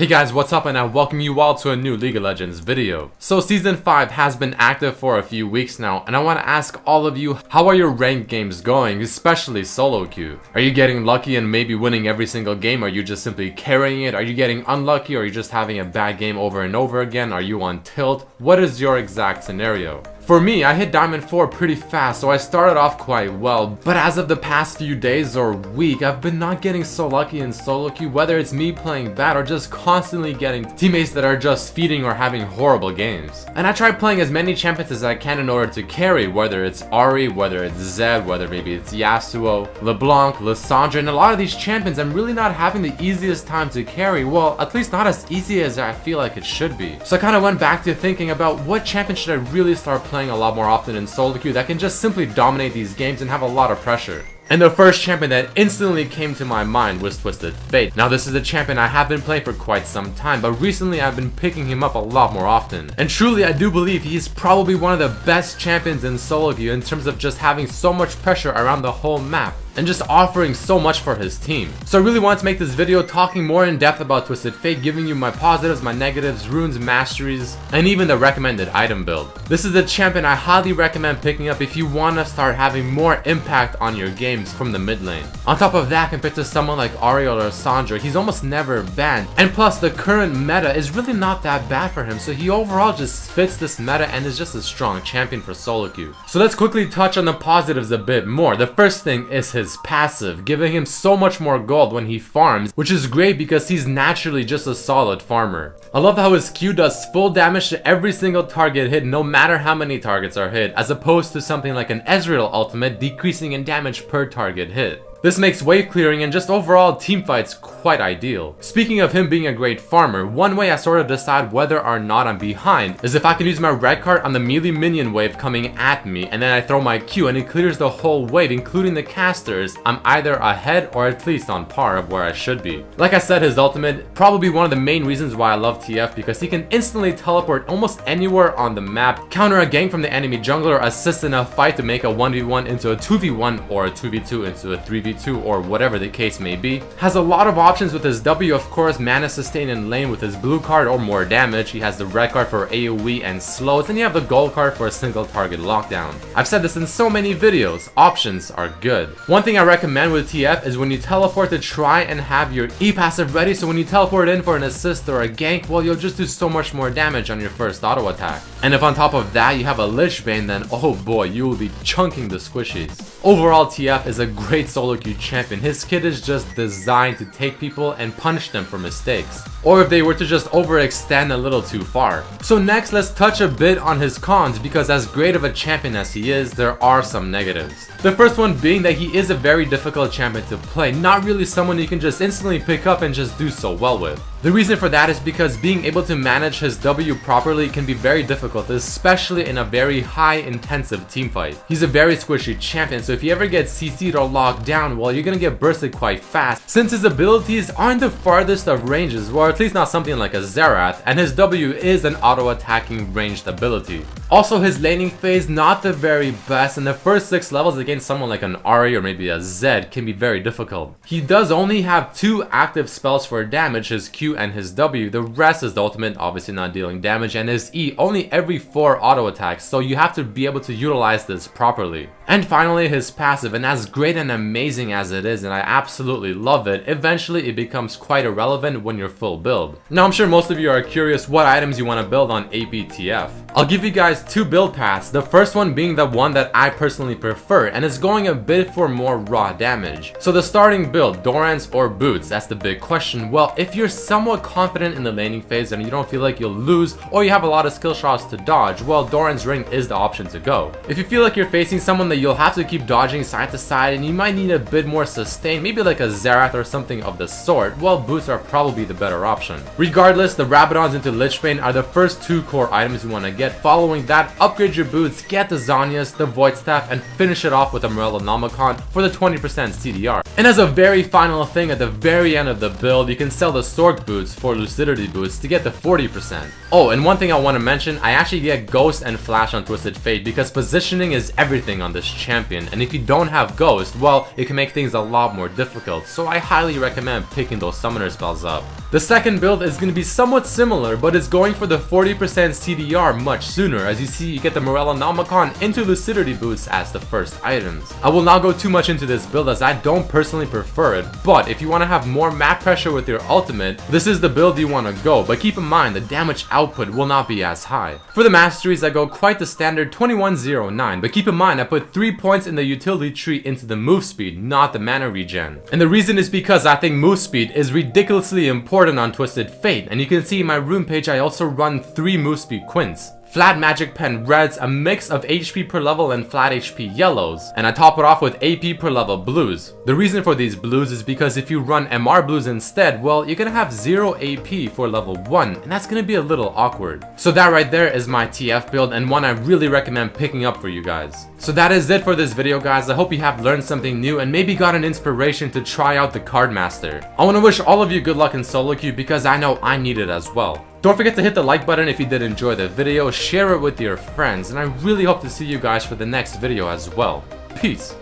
Hey guys, what's up, and I welcome you all to a new League of Legends video. So Season 5 has been active for a few weeks now, and I want to ask all of you, how are your ranked games going, especially solo queue? Are you getting lucky and maybe winning every single game? Are you just simply carrying it? Are you getting unlucky? Or are you just having a bad game over and over again? Are you on tilt? What is your exact scenario? For me, I hit Diamond 4 pretty fast, so I started off quite well, but as of the past few days or week, I've been not getting so lucky in solo queue, whether it's me playing bad or just constantly getting teammates that are just feeding or having horrible games. And I try playing as many champions as I can in order to carry, whether it's Ahri, whether it's Zed, whether maybe it's Yasuo, LeBlanc, Lissandra, and a lot of these champions I'm really not having the easiest time to carry, well, at least not as easy as I feel like it should be. So I kind of went back to thinking about what champion should I really start playing a lot more often in solo queue that can just simply dominate these games and have a lot of pressure. And the first champion that instantly came to my mind was Twisted Fate. Now this is a champion I have been playing for quite some time, but recently I've been picking him up a lot more often. And truly I do believe he's probably one of the best champions in solo queue in terms of just having so much pressure around the whole map and just offering so much for his team. So I really wanted to make this video talking more in depth about Twisted Fate, giving you my positives, my negatives, runes, masteries, and even the recommended item build. This is a champion I highly recommend picking up if you want to start having more impact on your games from the mid lane. On top of that, compared to someone like Ahri or Lissandra, he's almost never banned, and plus the current meta is really not that bad for him, so he overall just fits this meta and is just a strong champion for solo queue. So let's quickly touch on the positives a bit more. The first thing is his passive, giving him so much more gold when he farms, which is great because he's naturally just a solid farmer. I love how his Q does full damage to every single target hit, no matter how many targets are hit, as opposed to something like an Ezreal ultimate decreasing in damage per target hit. This makes wave clearing and just overall teamfights quite ideal. Speaking of him being a great farmer, one way I sort of decide whether or not I'm behind is if I can use my red card on the melee minion wave coming at me, and then I throw my Q and it clears the whole wave including the casters. I'm either ahead or at least on par of where I should be. Like I said, his ultimate probably one of the main reasons why I love TF, because he can instantly teleport almost anywhere on the map, counter a gank from the enemy jungler, assist in a fight to make a 1v1 into a 2v1 or a 2v2 into a 3v2 or whatever the case may be. Has a lot of options with his W, of course, mana sustain in lane with his blue card or more damage. He has the red card for AoE and slows, and you have the gold card for a single target lockdown. I've said this in so many videos, options are good. One thing I recommend with TF is when you teleport to try and have your E passive ready, so when you teleport in for an assist or a gank, well, you'll just do so much more damage on your first auto attack. And if on top of that you have a Lich Bane, then oh boy, you will be chunking the squishies. Overall, TF is a great solo queue champion. His kit is just designed to take people and punish them for mistakes, or if they were to just overextend a little too far. So next, let's touch a bit on his cons, because as great of a champion as he is, there are some negatives. The first one being that he is a very difficult champion to play, not really someone you can just instantly pick up and just do so well with. The reason for that is because being able to manage his W properly can be very difficult, especially in a very high intensive teamfight. He's a very squishy champion, so if he ever gets CC'd or locked down, well, you're gonna get bursted quite fast, since his abilities aren't the farthest of ranges, or at least not something like a Xerath, and his W is an auto-attacking ranged ability. Also, his laning phase not the very best, and the first 6 levels against someone like an Ahri or maybe a Zed can be very difficult. He does only have 2 active spells for damage, his Q and his W. The rest is the ultimate, obviously not dealing damage, and his E only every 4 auto attacks, so you have to be able to utilize this properly. And finally, his passive, and as great and amazing as it is, and I absolutely love it, eventually it becomes quite irrelevant when you're full build. Now I'm sure most of you are curious what items you want to build on APTF. I'll give you guys 2 build paths, the first one being the one that I personally prefer, and it's going a bit for more raw damage. So the starting build, Doran's or Boots, that's the big question. Well, if you're somewhat confident in the laning phase and you don't feel like you'll lose, or you have a lot of skill shots to dodge, well, Doran's ring is the option to go. If you feel like you're facing someone that you'll have to keep dodging side to side and you might need a bit more sustain, maybe like a Xerath or something of the sort, well, Boots are probably the better option. Regardless, the Rabadons into Lich Bane are the first 2 core items you want to get. Following that, upgrade your Boots, get the Zhonya's, the Void Staff, and finish it off with a Morellonomicon for the 20% CDR. And as a very final thing, at the very end of the build, you can sell the Sork Boots for Lucidity Boots to get the 40%. Oh, and one thing I want to mention, I actually get Ghost and Flash on Twisted Fate because positioning is everything on this this champion, and if you don't have Ghost, well, it can make things a lot more difficult, so I highly recommend picking those summoner spells up. The second build is going to be somewhat similar, but it's going for the 40% CDR much sooner. As you see, you get the Morellonomicon into Lucidity boots as the first items. I will not go too much into this build as I don't personally prefer it, but if you want to have more map pressure with your ultimate, this is the build you want to go, but keep in mind the damage output will not be as high. For the masteries, I go quite the standard 2109, but keep in mind I put 3 points in the utility tree into the move speed, not the mana regen. And the reason is because I think move speed is ridiculously important on Twisted Fate, and you can see in my rune page I also run 3 move speed quints. Flat Magic Pen reds, a mix of HP per level and flat HP yellows, and I top it off with AP per level blues. The reason for these blues is because if you run MR blues instead, well, you're gonna have 0 AP for level 1, and that's gonna be a little awkward. So that right there is my TF build, and one I really recommend picking up for you guys. So that is it for this video, guys. I hope you have learned something new and maybe got an inspiration to try out the Card Master. I want to wish all of you good luck in solo queue because I know I need it as well. Don't forget to hit the like button if you did enjoy the video, share it with your friends, and I really hope to see you guys for the next video as well. Peace!